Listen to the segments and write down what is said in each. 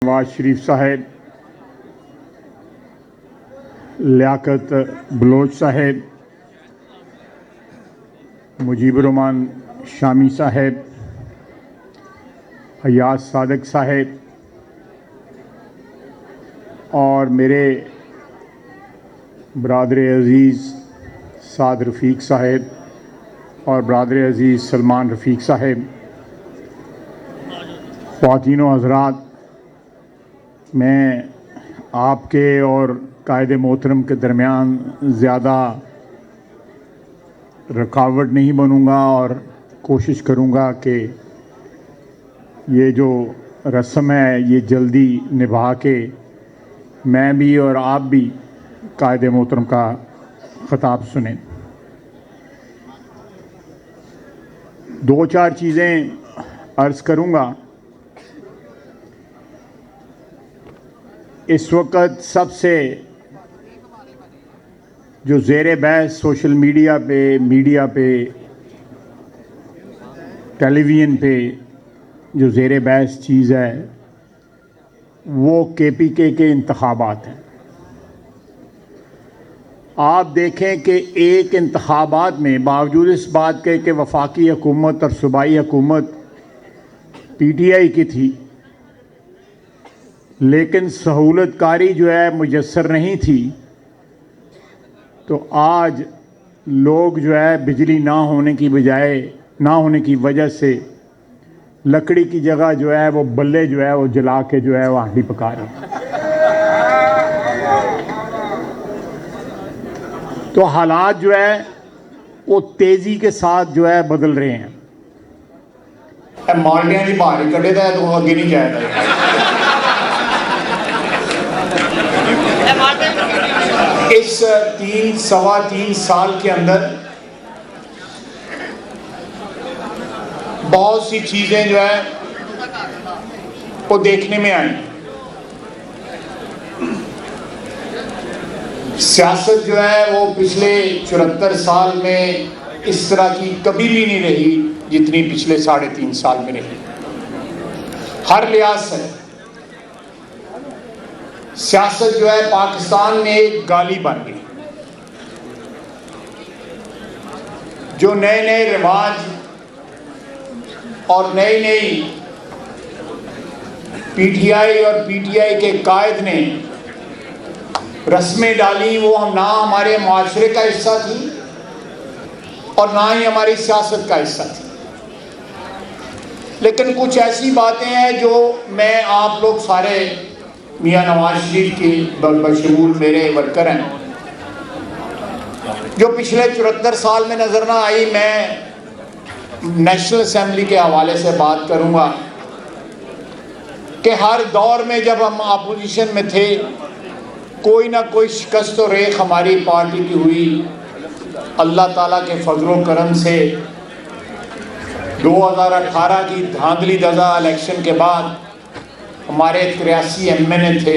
नवाज शरीफ साहेब, Liaquat Bloch साहेब, मुजीबुर रहमान शामी साहेब, हयात सादिक साहेब और मेरे बरादर अज़ीज़ साद रफ़ीक साहेब और बरादर अज़ीज़ सलमान रफ़ीक साहेब, ख़वातीन व हज़रात, मैं आपके और कायदे मोहतरम के दरमियान ज़्यादा रुकावट नहीं बनूँगा और कोशिश करूँगा कि ये जो रस्म है ये जल्दी निभा के मैं भी और आप भी कायदे मोहतरम का ख़िताब सुनें। दो चार चीज़ें अर्ज़ करूँगा। इस वक्त सबसे जो ज़ेरे बहस सोशल मीडिया पे टेलीविज़न पे जो ज़ेरे बहस चीज़ है वो KPK के इंतखाबात हैं। आप देखें कि एक इंतखाबात में बावजूद इस बात के कि वफाकी हुकूमत और सूबाई हुकूमत PTI की थी, लेकिन सहूलतकारी जो है मुयस्सर नहीं थी, तो आज लोग जो है बिजली ना होने की वजह से लकड़ी की जगह जो है वो बल्ले जो है वो जला के जो है वो हांडी पका रहे हैं। तो हालात जो है वो तेज़ी के साथ जो है बदल रहे हैं। माल्टियां की बाहर ही कटे तो अगे नहीं जाएगा। इस सवा तीन साल के अंदर बहुत सी चीजें जो है वो देखने में आई। सियासत जो है वो पिछले 74 साल में इस तरह की कभी भी नहीं रही जितनी पिछले 3.5 साल में रही। हर लिहाज से सियासत जो है पाकिस्तान में एक गाली बन गई। जो नए नए रिवाज और नई PTI और PTI के कायद ने रस्में डाली, वो ना हमारे माशरे का हिस्सा थी और ना ही हमारी सियासत का हिस्सा थी। लेकिन कुछ ऐसी बातें हैं जो मैं आप लोग सारे मियाँ नवाज शरीफ की बशमूल मेरे वर्कर हैं, जो पिछले 74 साल में नज़र ना आई। मैं नेशनल असेंबली के हवाले से बात करूंगा कि हर दौर में जब हम अपोजिशन में थे कोई ना कोई शिकस्त और रेख हमारी पार्टी की हुई। अल्लाह ताला के फजलो करम से 2018 की धांधली दजा इलेक्शन के बाद हमारे 83 MNA थे।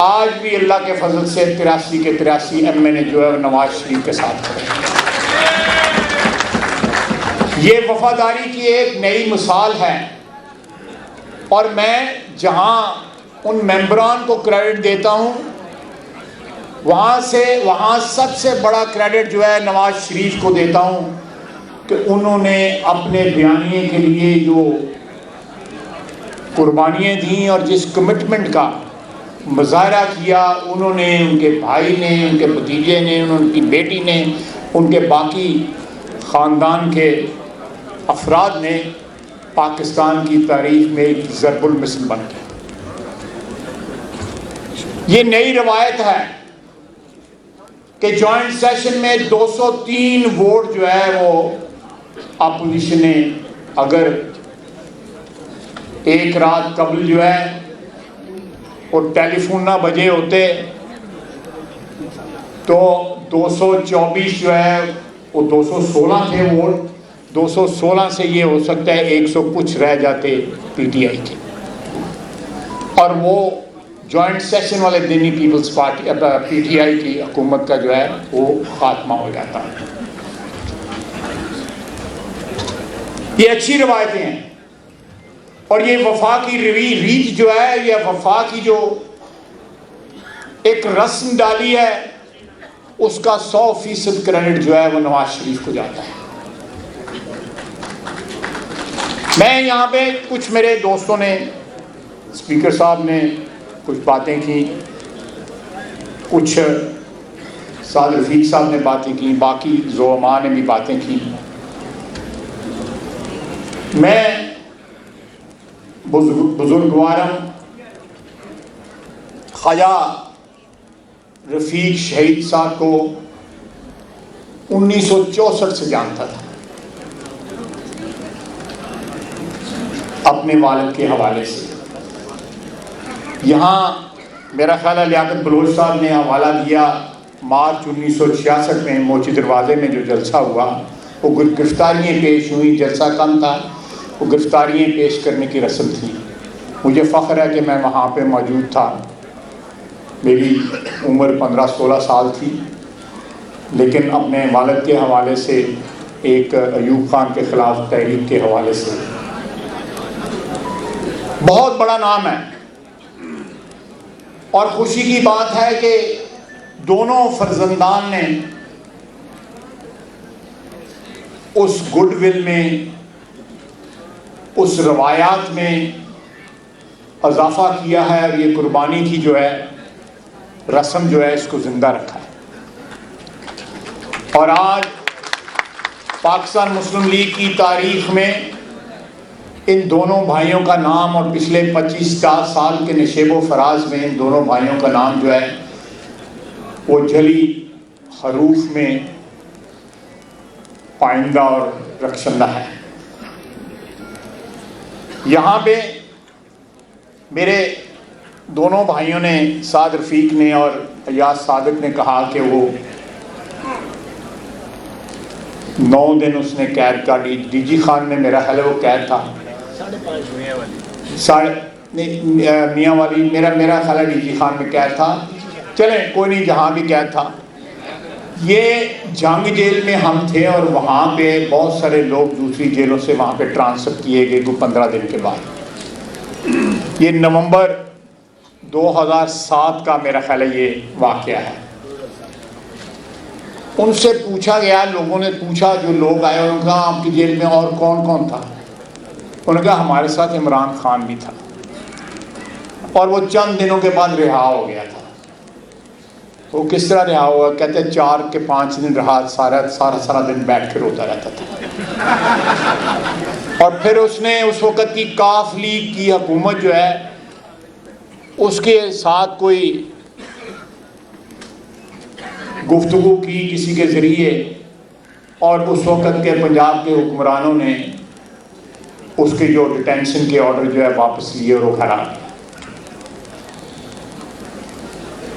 आज भी अल्लाह के फजल से 83 के 83 MNA जो है नवाज शरीफ के साथ खड़े। ये वफादारी की एक नई मिसाल है और मैं जहां उन मेंबरान को क्रेडिट देता हूं वहां सबसे बड़ा क्रेडिट जो है नवाज शरीफ को देता हूं कि उन्होंने अपने बयानिए के लिए जो कुर्बानियाँ दी और जिस कमिटमेंट का मुजाहरा किया, उन्होंने, उनके भाई ने, उनके भतीजे ने, उनकी बेटी ने, उनके बाकी ख़ानदान के अफराद ने पाकिस्तान की तारीख में एक ज़रबुल मिसल बन गया। ये नई रवायत है कि जॉइंट सेशन में 203 वोट जो है वो अपोजिशन ने, अगर एक रात कबल जो है वो टेलीफोन ना बजे होते तो 224 जो है वो 216 थे वोट। 216 से ये हो सकता है 100 कुछ रह जाते PTI के, और वो जॉइंट सेशन वाले दिन ही पीपल्स पार्टी PTI की हुकूमत का जो है वो खात्मा हो जाता। ये अच्छी रवायतें हैं और ये वफा की रीत जो है, ये वफा की जो एक रस्म डाली है, उसका 100% क्रेडिट जो है वो नवाज शरीफ को जाता है। मैं यहाँ पे कुछ मेरे दोस्तों ने, स्पीकर साहब ने कुछ बातें की, कुछ साद रफीक साहब ने बातें की, बाकी ज़ोमा ने भी बातें की। मैं बुजुर्गवारम ख्वाजा रफ़ीक शहीद साहब को 1964 से जानता था, अपने वालिद के हवाले से। यहाँ मेरा ख्याल है लियाकत बलोच साहब ने हवाला दिया, मार्च 1966 में मोची दरवाज़े में जो जलसा हुआ, वो गिरफ्तारियाँ पेश हुई, जलसा कम था, वो गिरफ्तारियाँ पेश करने की रस्म थी। मुझे फ़ख्र है कि मैं वहाँ पे मौजूद था। मेरी उम्र 15-16 साल थी, लेकिन अपने वालिद के हवाले से, एक अयूब खान के ख़िलाफ़ तहरीक के हवाले से, बहुत बड़ा नाम है। और खुशी की बात है कि दोनों फर्जंदान ने उस गुडविल में, उस रवायात में इजाफा किया है और ये कुर्बानी की जो है रस्म जो है इसको ज़िंदा रखा है। और आज पाकिस्तान मुस्लिम लीग की तारीख में इन दोनों भाइयों का नाम, और पिछले 25 साल के नशेबो फराज में इन दोनों भाइयों का नाम जो है वो जली हरूफ में पाइंदा और रखशंदा है। यहाँ पे मेरे दोनों भाइयों ने, साद रफ़ीक ने और अयाज सादिक ने कहा कि वो 9 दिन उसने कैद काटी। डीजी खान में मेरा ख्याल है वो कैद था, मियाँ वाली मेरा ख्याल है डीजी खान में कैद था। चलें कोई नहीं, जहाँ भी कैद था। ये जंग जेल में हम थे और वहाँ पे बहुत सारे लोग दूसरी जेलों से वहाँ पे ट्रांसफ़र किए गए 15 दिन के बाद। ये नवंबर 2007 का मेरा ख्याल है ये वाक़या है। उनसे पूछा गया, लोगों ने पूछा, जो लोग आए उन्होंने कहा आपकी जेल में और कौन कौन था? उन्होंने कहा हमारे साथ इमरान खान भी था, और वो चंद दिनों के बाद रिहा हो गया था। वो किस तरह रिहा हुआ? कहते 4 के 5 दिन रहा, सारा दिन बैठ के रोता रहता था। और फिर उसने उस वक़्त की काफ लीग की हुकूमत जो है उसके साथ कोई गुफ्तगू की किसी के ज़रिए, और उस वक़्त के पंजाब के हुक्मरानों ने उसके जो डिटेंशन के ऑर्डर जो है वापस लिए और वो खड़ा।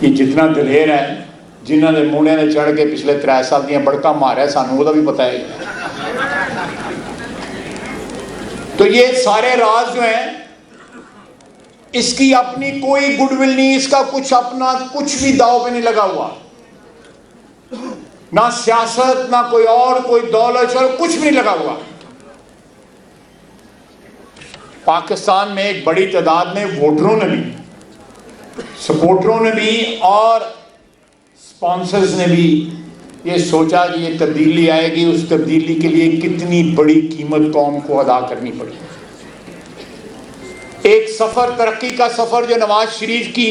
ये जितना दलेर है, जिन्होंने मुंडे ने चढ़ के पिछले 3 साल दियां बड़का मारा है, सानू वो भी पता है। तो ये सारे राज जो हैं, इसकी अपनी कोई गुडविल नहीं, इसका कुछ अपना कुछ भी दाव पे नहीं लगा हुआ, ना सियासत, ना कोई और कोई दौलत, और कुछ भी नहीं लगा हुआ। पाकिस्तान में एक बड़ी तादाद में वोटरों ने भी, सपोर्टरों ने भी और स्पॉन्सर्स ने भी ये सोचा कि ये तब्दीली आएगी, उस तब्दीली के लिए कितनी बड़ी कीमत कौम को अदा करनी पड़ी। एक सफ़र, तरक्की का सफ़र जो नवाज शरीफ की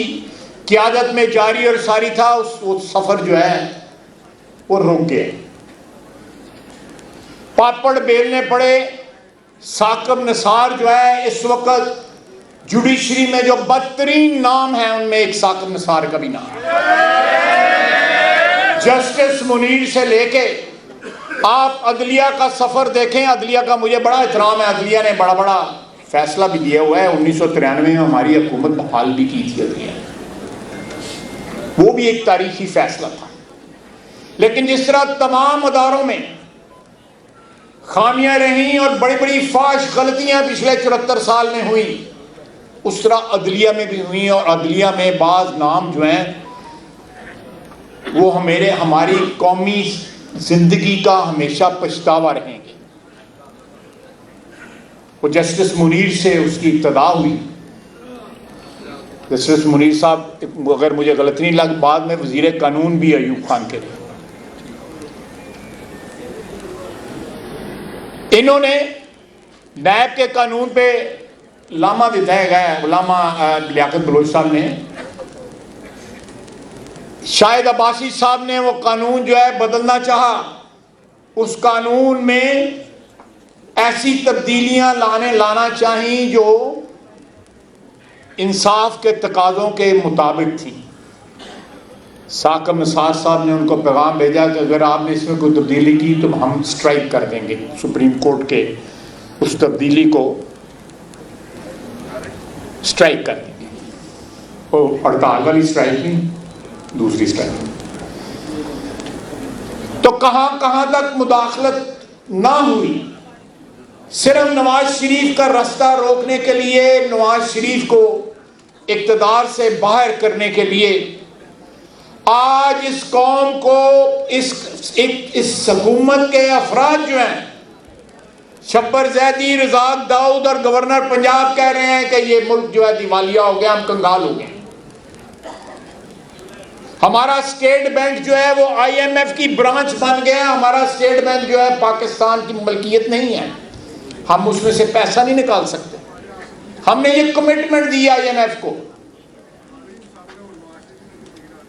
क़यादत में जारी और सारी था, वो सफ़र जो है वो रुक गया। पापड़ बेलने पड़े। साकिब निसार जो है इस वक्त जुडिशरी में जो बदतरीन नाम है उनमें एक साकिब निसार का भी नाम है। जस्टिस मुनीर से लेके आप अदलिया का सफ़र देखें। अदलिया का मुझे बड़ा एहतराम है, अदलिया ने बड़ा बड़ा फैसला भी दिया हुआ है। 1993 में हमारी हुकूमत बहाल भी की थी अदलिया, वो भी एक तारीखी फैसला था। लेकिन जिस तरह तमाम अदारों में खामियां रहीं और बड़ी बड़ी फाश गलतियां पिछले 74 साल में हुई, उस तरह अदलिया में भी हुई। और अदलिया में बाज नाम जो हैं वो हमारी कौमी जिंदगी का हमेशा पछतावा रहेंगे। वो वो जस्टिस मुनीर से उसकी इब्तदा हुई। जस्टिस मुनीर साहब, अगर मुझे गलत नहीं लग, बाद में वजीर कानून भी अयूब खान के रहे। इन्होंने नैब के कानून पे लामा विधायक है लामा लियाकत बलोच साहब ने, शाहिद अब्बासी साहब ने वो कानून जो है बदलना चाहा। उस कानून में ऐसी तब्दीलियां लाना चाहिए जो इंसाफ के तकाज़ों के मुताबिक थी। साकब नसार साहब ने उनको पैगाम भेजा कि अगर आपने इसमें कोई तब्दीली की तो हम स्ट्राइक कर देंगे सुप्रीम कोर्ट के उस तब्दीली को स्ट्राइक कर देंगे। वो हड़ताल वाली स्ट्राइक नहीं, दूसरी स्ट्राइक। तो कहां तक मुदाखलत ना हुई। सिर्फ नवाज शरीफ का रास्ता रोकने के लिए, नवाज शरीफ को इक़्तिदार से बाहर करने के लिए आज इस कौम को इस हुकूमत के अफराद जो हैं, शब्बर जैदी, रज़ाक दाऊद और गवर्नर पंजाब कह रहे हैं कि ये मुल्क जो है दिवालिया हो गया, हम कंगाल हो गए। हमारा स्टेट बैंक जो है वो IMF की ब्रांच बन गया। हमारा स्टेट बैंक जो है पाकिस्तान की मलकियत नहीं है, हम उसमें से पैसा नहीं निकाल सकते। हमने ये कमिटमेंट दी IMF को।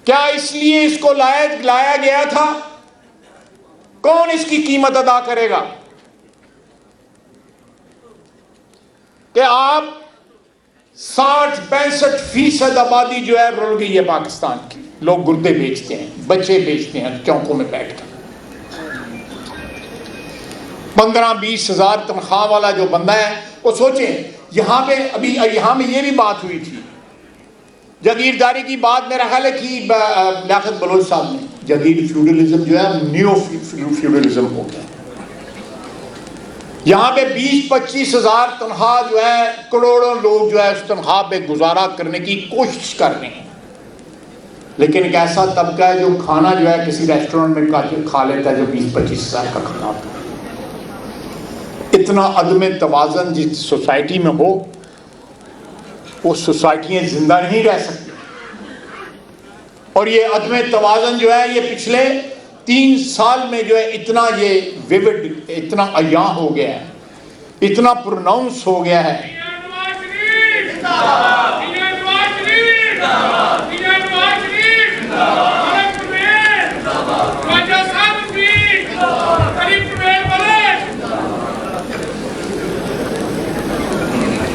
क्या इसलिए इसको लाया गया था? कौन इसकी कीमत अदा करेगा? कि आप 60-65% आबादी जो है रुल गई है पाकिस्तान की। लोग गुर्दे बेचते हैं, बच्चे बेचते हैं चौकों में बैठकर। 15-20 हज़ार तनख्वाह वाला जो बंदा है, वो सोचें यहां पे अभी यहां में ये भी बात हुई थी, जागीरदारी की बात मेरा ख्याल है कि लियाकत बलोच साहब ने, जागीर फ्यूडलिज्म जो है न्यू फ्यूडलिज्म हो गया। यहां पे 20-25 हज़ार तनख्वाह जो है, करोड़ों लोग जो है उस तनख्वाह पे गुजारा करने की कोशिश कर रहे हैं। लेकिन एक ऐसा तबका है जो खाना जो है किसी रेस्टोरेंट में खा लेता है जो 20-25 हज़ार का खाना होता है। इतना अदम तवाज़न जिस सोसाइटी में हो, वो सोसाइटियाँ जिंदा नहीं रह सकती। और ये अदम तवाज़न जो है ये पिछले 3 साल में जो है इतना ये विविड, इतना अयां हो गया है, इतना प्रोनाउंस हो गया है।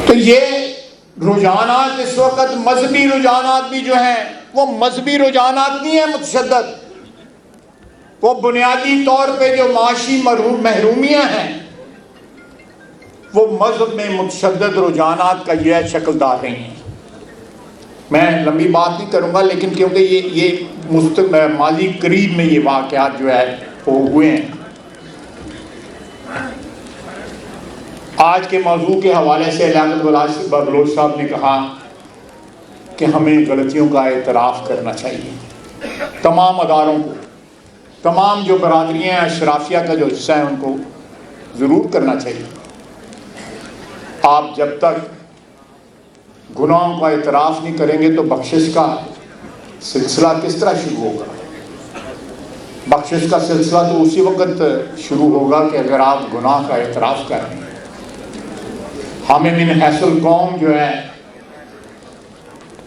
तो ये रुझानात इस वक्त मजहबी रुझानात भी जो हैं, वो मजहबी रुझानात नहीं है मुतशद्दद, वो बुनियादी तौर पे जो माशी महरूमियां हैं, वो मजहब में मुतशद्दद रुझानात का यह शक्ल डाल रही हैं। मैं लंबी बात नहीं करूंगा, लेकिन क्योंकि ये माजी करीब में ये वाक़यात जो है वो हुए हैं। आज के मौजू के हवाले से लियाकत बलोच साहब ने कहा कि हमें गलतियों का एतराफ़ करना चाहिए। तमाम अदारों को, तमाम जो बरादरियाँ अशराफिया का जो हिस्सा है उनको ज़रूर करना चाहिए। आप जब तक गुनाहों का एतराफ़ नहीं करेंगे तो बख्शिश का सिलसिला किस तरह शुरू होगा? बख्शिश का सिलसिला तो उसी वक्त शुरू होगा कि अगर आप गुनाह का एतराफ़ करें। हमें मिन हैसुल कौम जो है,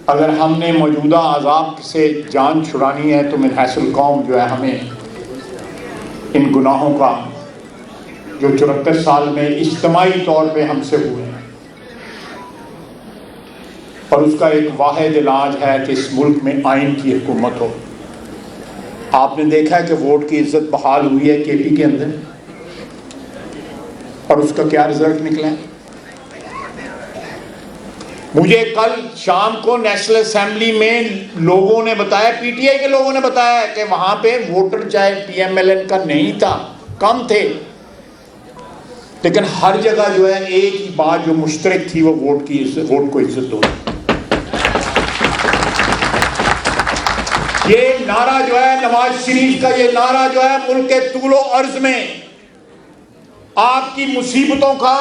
अगर हमने मौजूदा अज़ाब से जान छुड़ानी है तो मिन हैसुल कौम जो है हमें इन गुनाहों का जो 74 साल में इज्तिमाई तौर पे हमसे हुए हैं, और उसका एक वाहिद इलाज है कि इस मुल्क में आइन की हुकूमत हो। आपने देखा है कि वोट की इज्जत बहाल हुई है KP के अंदर, और उसका क्या रिजल्ट निकला है? मुझे कल शाम को नेशनल असेंबली में लोगों ने बताया, PTI के लोगों ने बताया कि वहां पे वोटर चाहे PMLN का नहीं था, कम थे, लेकिन हर जगह जो है एक ही बात जो मुश्तरक थी वो वोट को इज्जत दो। ये नारा जो है नवाज शरीफ का, ये नारा जो है मुल्क के तूलो अर्ज में आपकी मुसीबतों का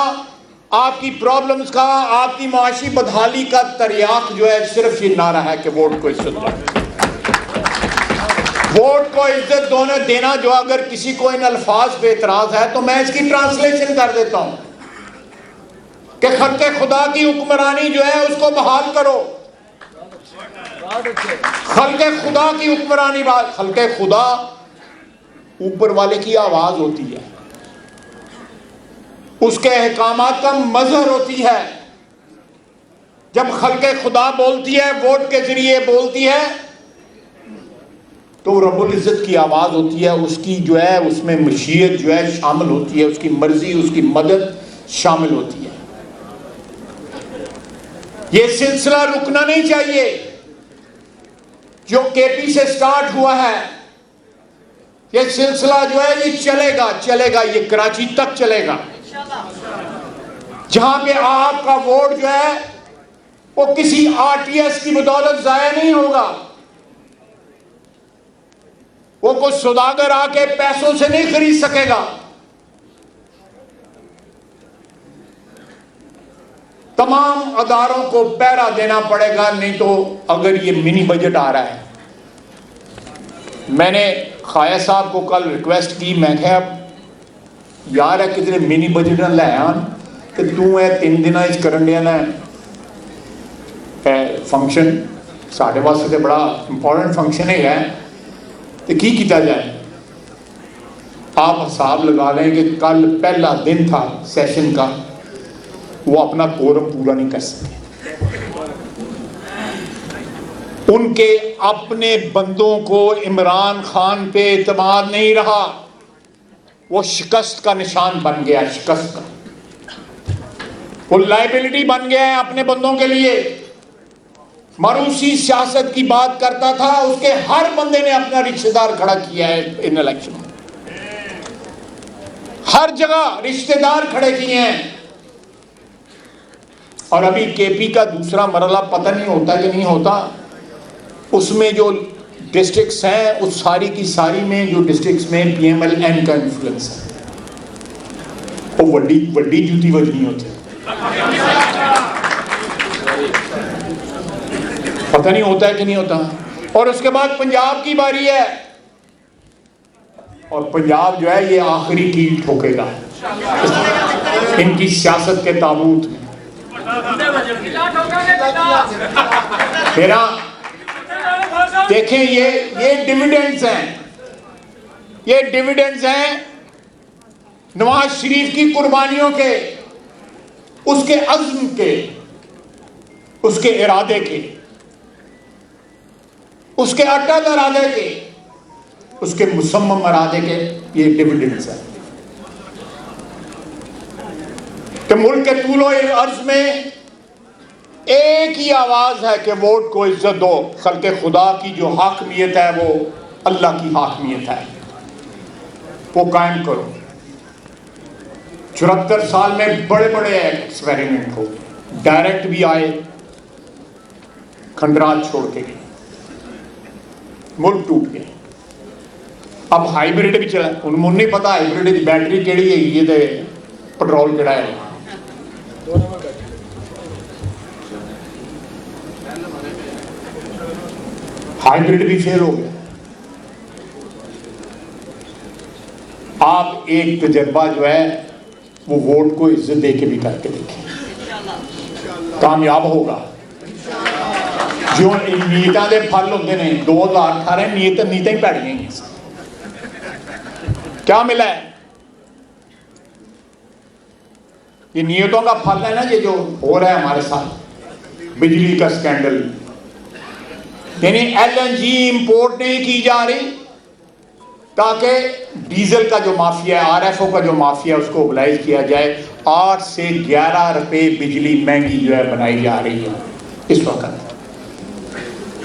आपकी प्रॉब्लम्स का, आपकी माशी बदहाली का तरियाक जो है सिर्फ ये नारा है कि वोट को इज्जत दो। वोट को इज्जत दोने देना जो, अगर किसी को इन अल्फाज पे एतराज है तो मैं इसकी ट्रांसलेशन कर देता हूं कि खल्क़े खुदा की हुक्मरानी जो है उसको बहाल करो। खल्क़े खुदा की हुक्मरानी, खल्क़े खुदा ऊपर वाले की आवाज होती है, उसके अहकामात का मजहर होती है। जब खल्क़े खुदा बोलती है, वोट के जरिए बोलती है, तो रब्बुल इज़्ज़त की आवाज़ होती है, उसकी जो है उसमें मशीयत जो है शामिल होती है, उसकी मर्जी, उसकी मदद शामिल होती है। ये सिलसिला रुकना नहीं चाहिए। जो केपी से स्टार्ट हुआ है, ये सिलसिला जो है ये चलेगा चलेगा, ये कराची तक चलेगा, जहां पे आपका वोट जो है वो किसी आरटीएस की बदौलत जाया नहीं होगा। वो कुछ सौदागर आके पैसों से नहीं खरीद सकेगा। तमाम अदारों को पहरा देना पड़ेगा, नहीं तो अगर ये मिनी बजट आ रहा है, मैंने खाया साहब को कल रिक्वेस्ट की, मैं कहा यार है कितने मिनी बजट न लै आन तो तू है 3 दिन करन दिया ना फंक्शन, साढ़े वास्ते तो बड़ा इंपॉर्टेंट फंक्शन है, तो की किया जाए। आप हिसाब लगा लें कि कल पहला दिन था सेशन का, वो अपना कोरम पूरा नहीं कर सके। उनके अपने बंदों को इमरान खान पे एतमाद नहीं रहा, वो शिकस्त का निशान बन गया, शिकस्त का वो लाइबिलिटी बन गया है अपने बंदों के लिए। मारूसी सियासत की बात करता था, उसके हर बंदे ने अपना रिश्तेदार खड़ा किया है इन इलेक्शन में, हर जगह रिश्तेदार खड़े किए हैं। और अभी केपी का दूसरा मरला पता नहीं होता कि नहीं होता, उसमें जो डिस्ट्रिक्ट्स हैं उस सारी की सारी में जो डिस्ट्रिक्ट्स में पीएमएलएन का इन्फ्लुएंस है, वो वड्डी वड्डी जूती बजनी होती, पता नहीं होता है कि नहीं होता। और उसके बाद पंजाब की बारी है, और पंजाब जो है ये आखिरी कील ठोकेगा इनकी सियासत के ताबूत में। मेरा देखें, ये डिविडेंड्स हैं, ये डिविडेंड्स हैं नवाज शरीफ की कुर्बानियों के, उसके अज़्म के, उसके इरादे के, उसके अटल इरादे के, उसके मुसम्मम इरादे के, ये डिविडेंड्स हैं। तो मुल्क के तूलो अर्ज में एक ही आवाज है कि वोट को इज्जत दो। खल्क़े खुदा की जो हाकमियत है वो अल्लाह की हाकमियत है, वो कायम करो। 74 साल में बड़े बड़े एक्सपेरिमेंट हो, डायरेक्ट भी आए, खंडरात छोड़ के गए, मुल्क टूट गए। अब हाइब्रिड भी चला, उन्हें नहीं पता हाइब्रिड की बैटरी केड़ी है, ये तो पेट्रोल केड़ा है। हाइब्रिड भी फेल हो गया। आप एक तजर्बा जो है वो वोट को इज्जत दे के भी करके देखें, कामयाब होगा। जो नीयतां दे फल होंगे ने 2018 नीयतां ही भैड़ियां, क्या मिला है? ये नियतों का फल है ना, ये जो हो रहा है हमारे साथ, बिजली का स्कैंडल, यानी एलएनजी इंपोर्ट नहीं की जा रही ताकि डीजल का जो माफिया है, आरएफओ का जो माफिया है, उसको मोबिलाइज किया जाए। 8 से 11 रुपए बिजली महंगी जो है बनाई जा रही है इस वक्त,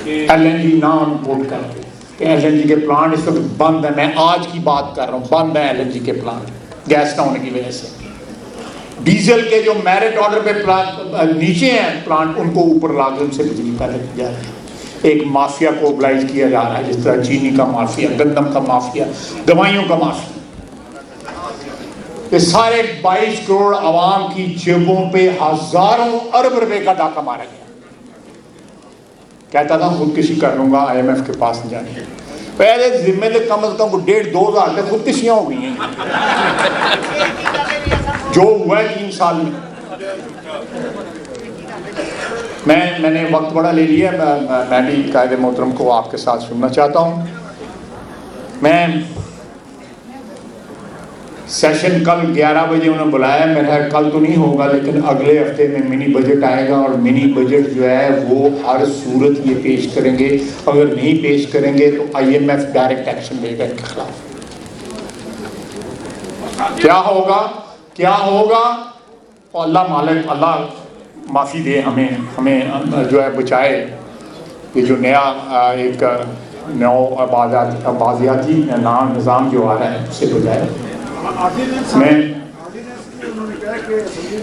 एलएनजी ना इंपोर्ट करके। एलएनजी के प्लांट इस वक्त बंद है, मैं आज की बात कर रहा हूँ, बंद है एलएनजी के प्लांट गैस ना होने की वजह से। डीजल के जो मेरिट ऑर्डर पे प्लांट नीचे हैं प्लांट, उनको ऊपर लाके उनसे बिजली पैदा की जा रही है। एक माफिया को मोबिलाइज किया जा रहा है, जिस तरह चीनी का माफिया, गंदम का माफिया, दवाइयों का माफिया। ये सारे 22 करोड़ आवाम की जेबों पे हजारों अरब रुपए का डाका मारा गया। कहता था खुदकुशी कर लूंगा, IMF के पास नहीं जाने। पहले जिम्मे से कम 1.5-2 हज़ार तक खुदकुशियां हो गई हैं जो हुआ है 3 साल में। मैंने वक्त बड़ा ले लिया, मैं भी कायदे मोहतरम को आपके साथ सुनना चाहता हूँ। मैं सेशन कल 11 बजे उन्होंने बुलाया, मेरा कल तो नहीं होगा लेकिन अगले हफ्ते में मिनी बजट आएगा और मिनी बजट जो है वो हर सूरत ये पेश करेंगे। अगर नहीं पेश करेंगे तो IMF डायरेक्ट एक्शन लेगा इनके खिलाफ। क्या होगा और अल्लाह मालिक, अल्लाह माफ़ी दे हमें जो है बचाए। ये जो नया एक आबादियाती निज़ाम जो आ रहा है उससे बचाए।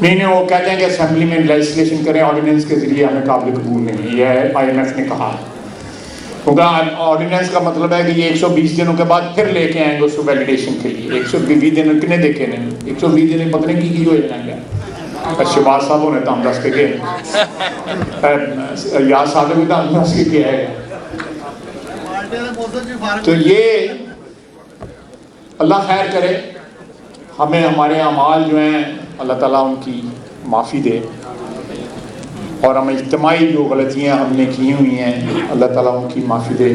नहीं, वो कहते हैं कि असेंबली में लेजिस्लेशन करें ऑर्डिनेंस के जरिए, हमें काबिल कबूल नहीं है। यह IMF ने कहा, क्योंकि ऑर्डिनेंस का मतलब है कि ये 120 दिनों के बाद फिर लेके आएंगे उसको वैलिडेशन के लिए। 120 दिन कितने देखे नहीं, 120 दिन पता नहीं की हो जाएंगे। शहबाज साहब ने तो हम दस के गए, याद साहब भी तो हम दस के किया है। तो ये अल्लाह खैर करे, हमें हमारे अमाल जो हैं अल्लाह ताला उनकी माफ़ी दे और हमें इज्तिमाई जो गलतियाँ हमने की हुई हैं अल्लाह ताला उनकी माफ़ी दे।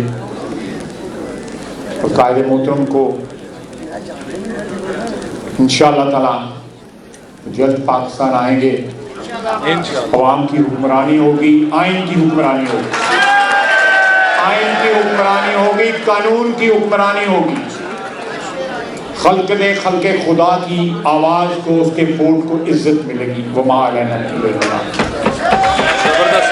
और कायदे मोहतरम को इंशाअल्लाह ताला जल्द पाकिस्तान आएंगे, अवाम की हुक्मरानी होगी, आइन की हुक्मरानी होगी, आइन की हुक्मरानी होगी, कानून की हुक्मरानी होगी। खल्क़ खुदा की आवाज़ को, उसके वोट को इज्जत मिलेगी। वो माँ